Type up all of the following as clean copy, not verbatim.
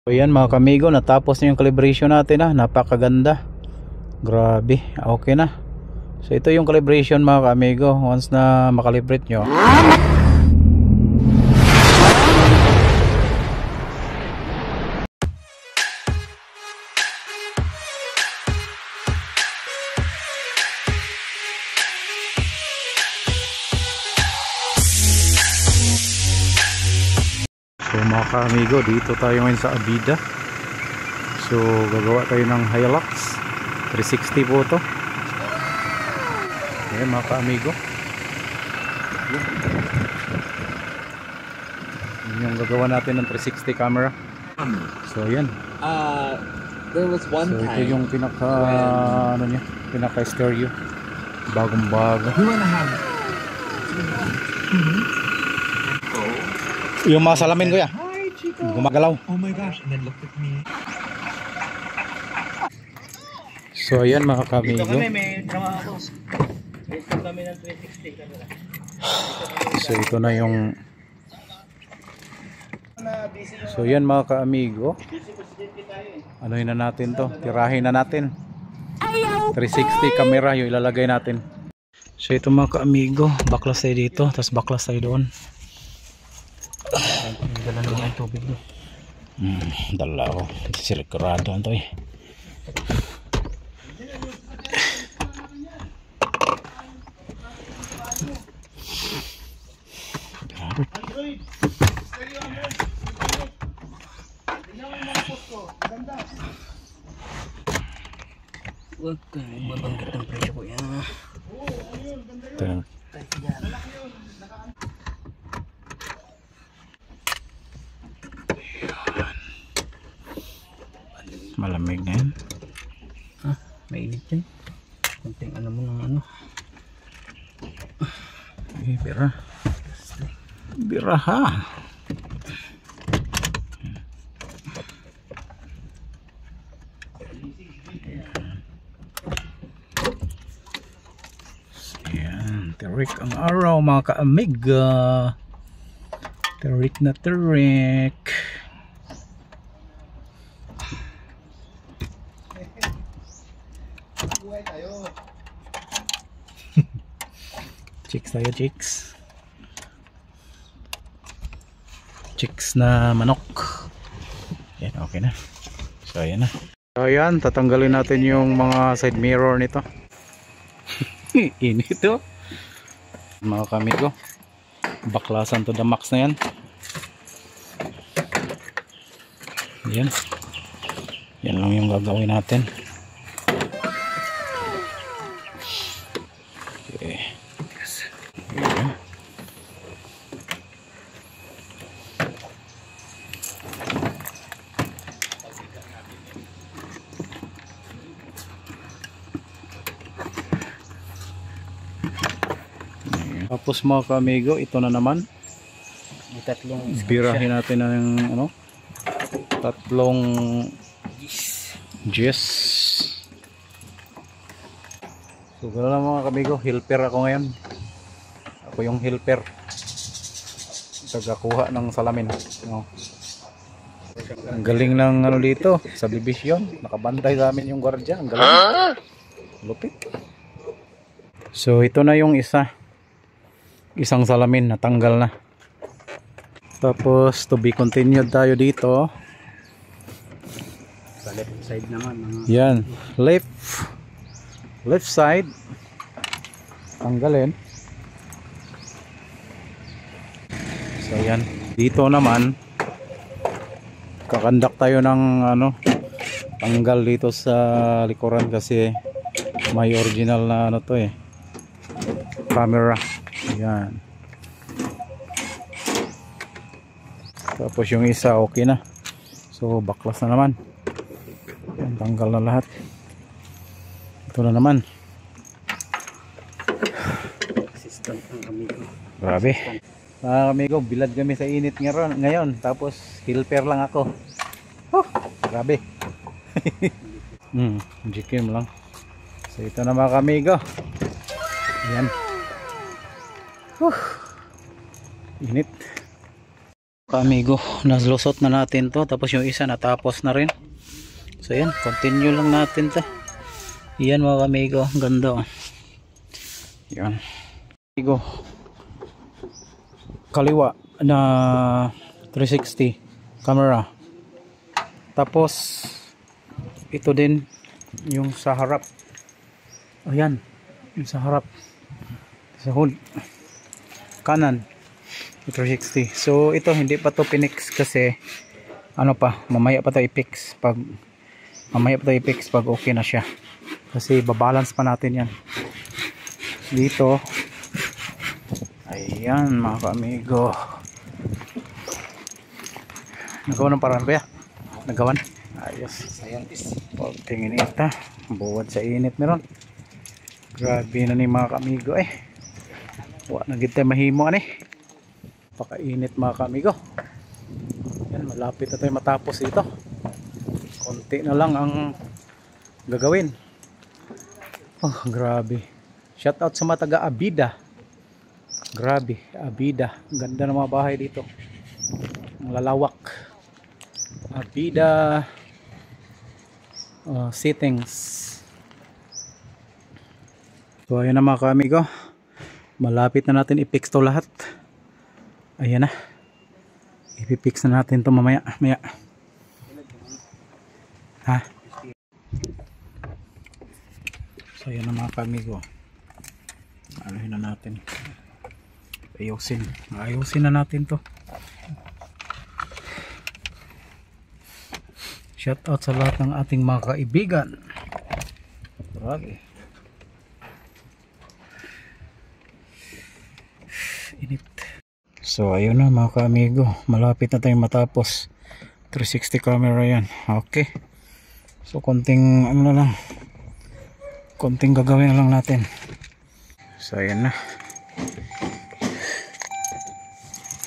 So yan mga kamigo, natapos na yung calibration natin napakaganda. Grabe, okay na. So ito yung calibration mga kamigo. Once na makalibrate nyo, so mga ka-amigo, dito tayo ngayon sa Abida. So gagawa tayo ng Hilux 360 po to. Ayan mga ka-amigo, yun yung gagawa natin ng 360 camera. So ayan, there was one so ito time yung pinaka ano niya, pinaka stereo, bagong bago. you wanna have Yung mga salamin ko gumagalaw. oh my gosh, and then looked at me. So ayan mga kamigo, may drama ako. Ito kami ng 360 camera. so ito na yung, so yan mga ka-amigo, ano na natin to, tirahin na natin. 360 camera yung ilalagay natin. So ito mga ka-amigo, baklas tayo dito, tapos baklas tayo doon. Dala naman ang tubig doon. Dala ko, sirkurado ito Huwag ka mabanggit ng presyo ko yan. Malamig na yan. Mainit yan. Kunting ano mo ng ano. Bira. Bira ha. Ayan, terik ang araw mga ka-amiga. Terik na terik. Chicks tayo, chicks. Chicks na manok. Yan, okay na. So ayan na. So ayan, tatanggalin natin yung mga side mirror nito. Init to mga kamigo, baklasan to the max na yan. Yan, yan lang yung gagawin natin. Okay. Ayan. Tapos mga ka-amigo, ito na naman. Tatlong Birahin natin ng ano, tatlong Gis. So gano'n lang mga ka-amigo, helper ako ngayon. Ako yung helper, tagakuha ng salamin, no? Ang galing ng ano dito sa Bibisyon, nakabantay sa amin yung gwardiya. Ang galing, lupit. So ito na yung isang salamin natanggal na. Tapos to be continued tayo dito sa left side naman. Yan, left side tanggalin. So yan, dito naman kakandak tayo ng ano, tanggal dito sa likuran kasi may original na ano to camera. Yan. Tapos yung isa okay na. So baklas na naman. Yan, tanggal na lahat. Ito na naman. Assistant ng amigo. Grabe. Mga amigo, bilad kami sa init ngayon. Tapos helper lang ako. Grabe. Jikim lang. So ito na mga amigo. Yan. Init. Amigo, nalusot na natin to, tapos yung isa natapos na rin. So yan, continue lang natin to. Yan mga amigo, ang ganda oh. Yan amigo, kaliwa na 360 camera, tapos ito din yung sa harap. Ayan, yung sa harap, sa hood kanan 360. So ito hindi pa to pinix kasi ano pa, mamaya pa to i-fix pag okay na siya, kasi babalance pa natin yan dito. Ayan mga ka-amigo, nagawa ng paraan ba ya? Nagawan? Ayos. Huwag tingin ita, buwad sa init meron. Grabe na ni mga ka-amigo wala na gitay mahimo ani. Pakainit mga ka-amigo. Yan, malapit na tayo matapos ito. Konti na lang ang gagawin. Oh, grabe. Shout out sa mga taga Abida. Grabe, Abida. Ganda ng mga bahay dito. Ang lalawak. Abida sittings. So ayun na mga ka-amigo. Malapit na natin i-fix to lahat. Ayan na, ipipix na natin to mamaya ha. So ayan na mga ka-amigo, anuhin na natin, ayusin na natin to. Shout out sa lahat ng ating mga kaibigan. Grabe init. So ayun na mga ka-amigo, malapit na tayong matapos. 360 camera yan. Okay, so konting ano lang, konting gagawin na lang natin. So ayan na,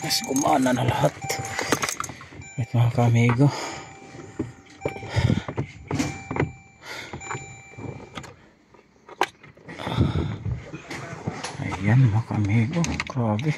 mas kumana na lahat. Wait mga ka-amigo, ayan mga ka-amigo, grabe.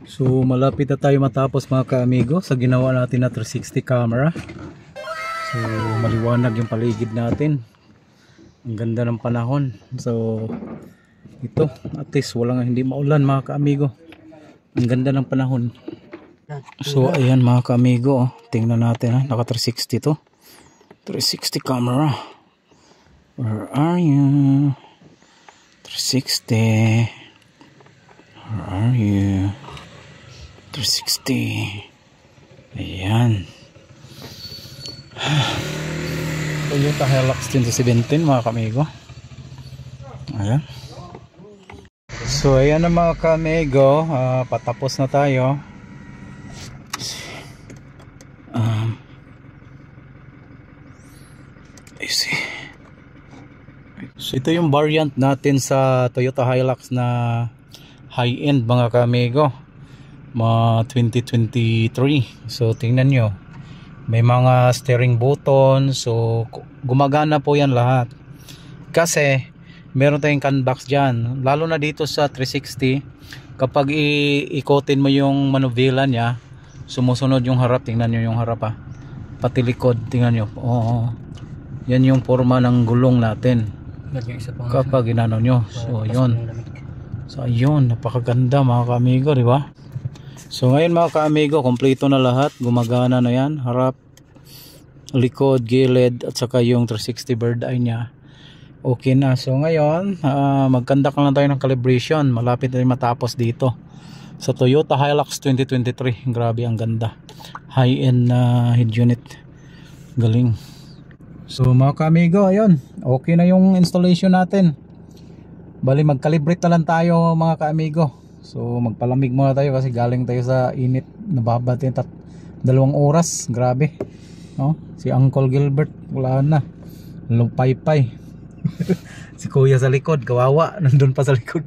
So malapit na tayo matapos mga ka-amigo sa ginawa natin na 360 camera. So maliwanag yung paligid natin, ang ganda ng panahon. So ito, at least hindi maulan mga ka-amigo, ang ganda ng panahon. So ayan mga ka-amigo, tingnan natin naka 360 to, 360 camera. Where are you? 360, where are you? 360. Ayan. Toyota Hilux 2017 mga ka-amigo. Ayan. So ayan na mga ka-amigo, patapos na tayo. So ito yung variant natin sa Toyota Hilux na high-end mga ka-amigo, mga 2023. So tingnan nyo, may mga steering button, so gumagana po yan lahat kasi meron tayong CAN box dyan. Lalo na dito sa 360, kapag ikotin mo yung manubela nya, sumusunod yung harap. Tingnan nyo yung harap pati likod, tingnan nyo. Oo, yan yung forma ng gulong natin kapag inano nyo. So yun, so yun, napakaganda mga ka-amigo, di ba? So ngayon mga ka-amigo, kompleto na lahat, gumagana na yan, harap, likod, gilid, at saka yung 360 bird eye nya, okay na. So ngayon, mag-conduct lang tayo ng calibration. Malapit na matapos dito sa Toyota Hilux 2023. Grabe, ang ganda, high-end head unit, galing. So mga ka-amigo, ayun, okay na yung installation natin. Bali mag-calibrate na lang tayo mga ka-amigo. So magpalamig muna tayo kasi galing tayo sa init, nababad tayo 2 oras. Grabe, no? Si Uncle Gilbert wala na, lupay-pay. Si kuya sa likod, kawawa, nandun pa sa likod.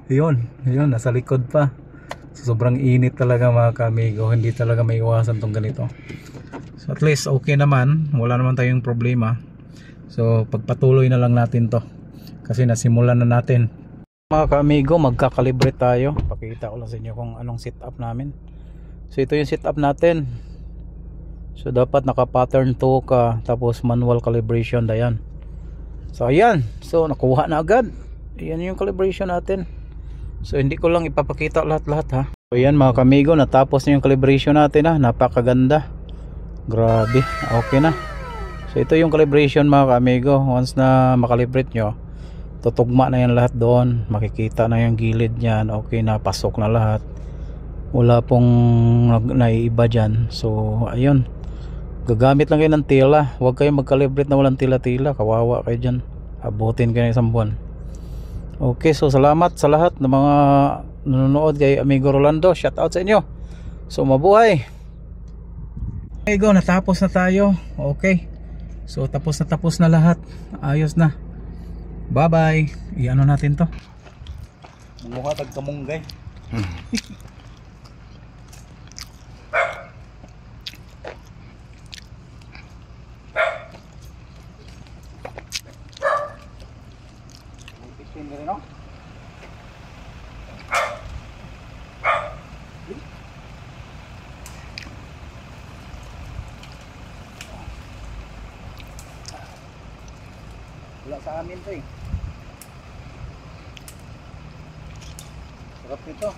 Yun, nasa likod pa. So, sobrang init talaga mga ka-amigo, hindi talaga may iwasan tong ganito. So at least okay naman, wala naman tayong problema. So pagpatuloy na lang natin to kasi nasimulan na natin. Mga ka-amigo, magkakalibrate tayo. Pakita ko lang sa inyo kung anong setup namin. So ito yung setup natin. So dapat naka pattern 2 ka, tapos manual calibration na yan. So ayan, so nakuha na agad. Ayan yung calibration natin. So hindi ko lang ipapakita lahat-lahat ha. So ayan mga kamigo, natapos na yung calibration natin ha. Napakaganda. Grabe, okay na. So ito yung calibration mga kamigo. Once na makalibrate nyo, tutugma na yan lahat doon. Makikita na yung gilid nyan. Okay na, pasok na lahat. Wala pong naiiba dyan. So ayun, gagamit lang kayo ng tila. Huwag kayong mag-calibrate na walang tila-tila. Kawawa kayo dyan. Abutin kayo ng isang buwan. Okay, so salamat sa lahat ng mga nanonood kay Amigo Rolando. Shout out sa inyo. So mabuhay. Amigo, natapos na tayo. Okay. So tapos na lahat. Ayos na. Bye bye. Iano natin to. Mungha tag kamunggay. Wala sa amin to eh. Sarap nito.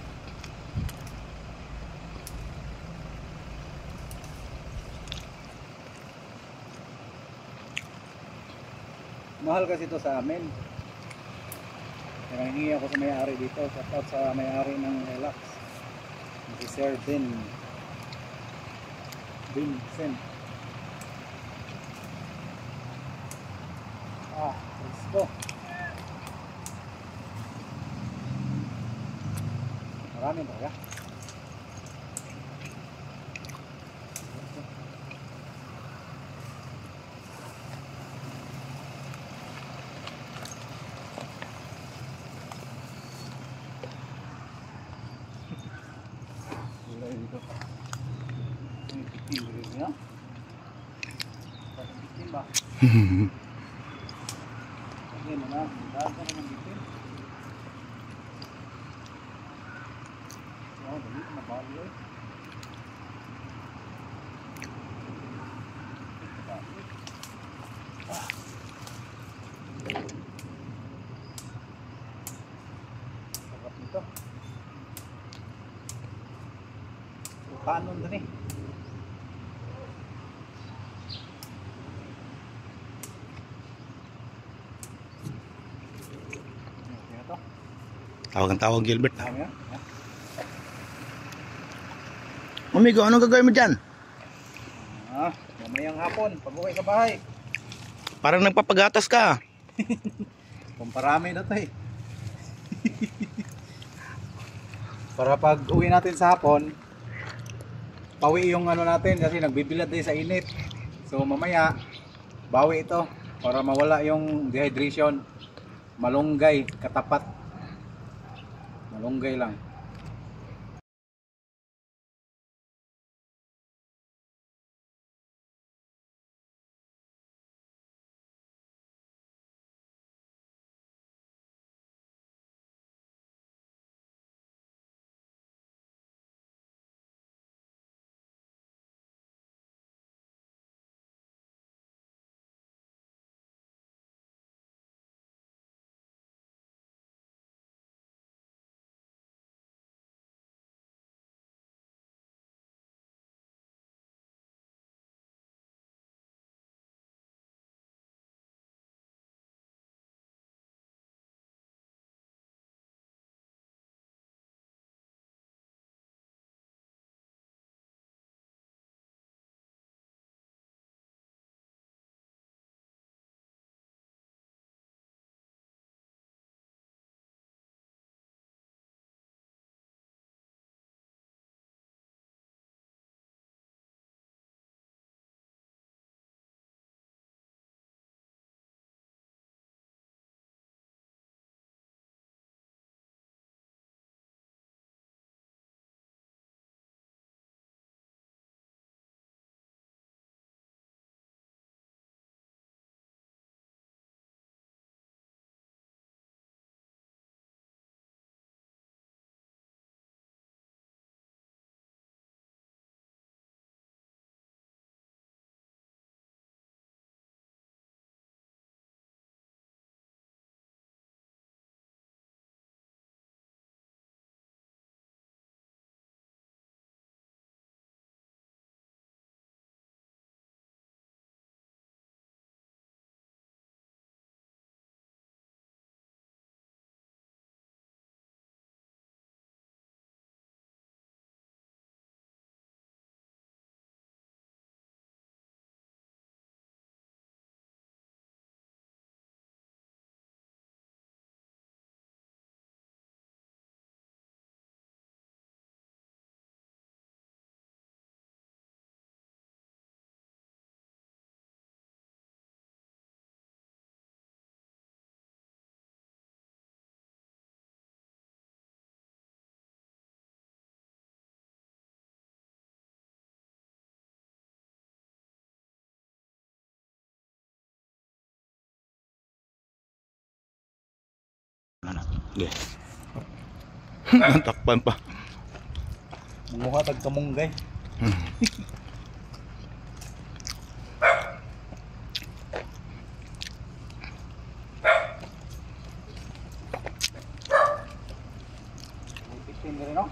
Mahal kasi ito sa amin. Kaya hingi ako sa may-ari dito. Shout out sa may-ari ng Relax. Si Sir Vincent. Presko. Maraming talaga. Sarap nito. Kanon din eh. Tawag Gilbert. Tama yan. Amigo, anong gagawin mo dyan? Mamayang hapon, pag-uwi sa bahay. Parang nagpapagatas ka. Kumparami na to eh. Para pag uwi natin sa hapon, pawi yung ano natin kasi nagbibilad din sa init. So mamaya, bawi ito para mawala yung dehydration. Malunggay, katapat. Malunggay lang. Yeah. Natakpan pa. Munguha tag kamunggay. Ipitin rin, no?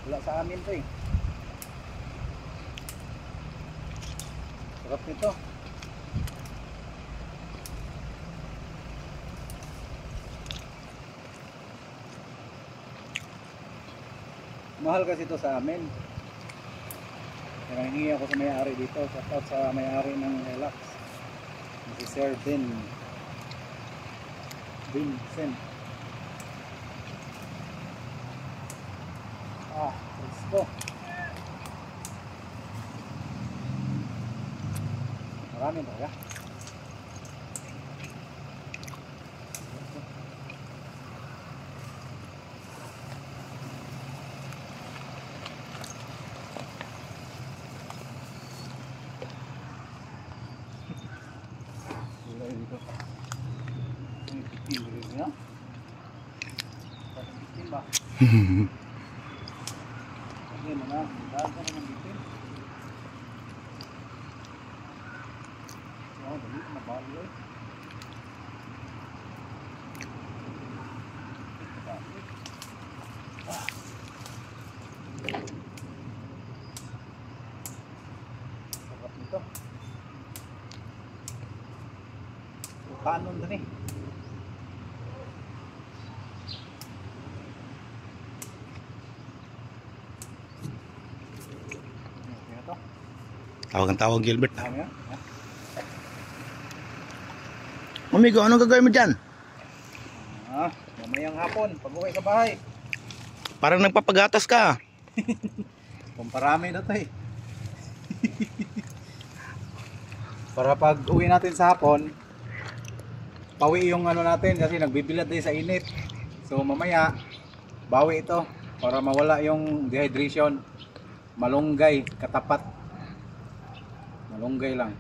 Wala sa amin to eh. Sarap nito. Mahal kasi ito sa amin. Kaya hingi ako sa may-ari dito. Shout out sa may-ari ng Relax. Si Sir Ben. Vincent. Presko. Marami talaga. Wala dito. May bitin rin na. Bitin ba? Yan na, dahil ka naman bitin. Oh, dali, nabalo eh. Sarap nito. Kanon din eh. Tawag Gilbert. Dami yan. Amigo, anong gagawin mo dyan? Mamayang hapon, pag-uwi ka bahay. Parang nagpapagatas ka. Pamparami na to eh. Para pag uwi natin sa hapon, pawi yung ano natin kasi nagbibilad din sa init. So mamaya, bawi ito para mawala yung dehydration. Malunggay, katapat. Malunggay lang.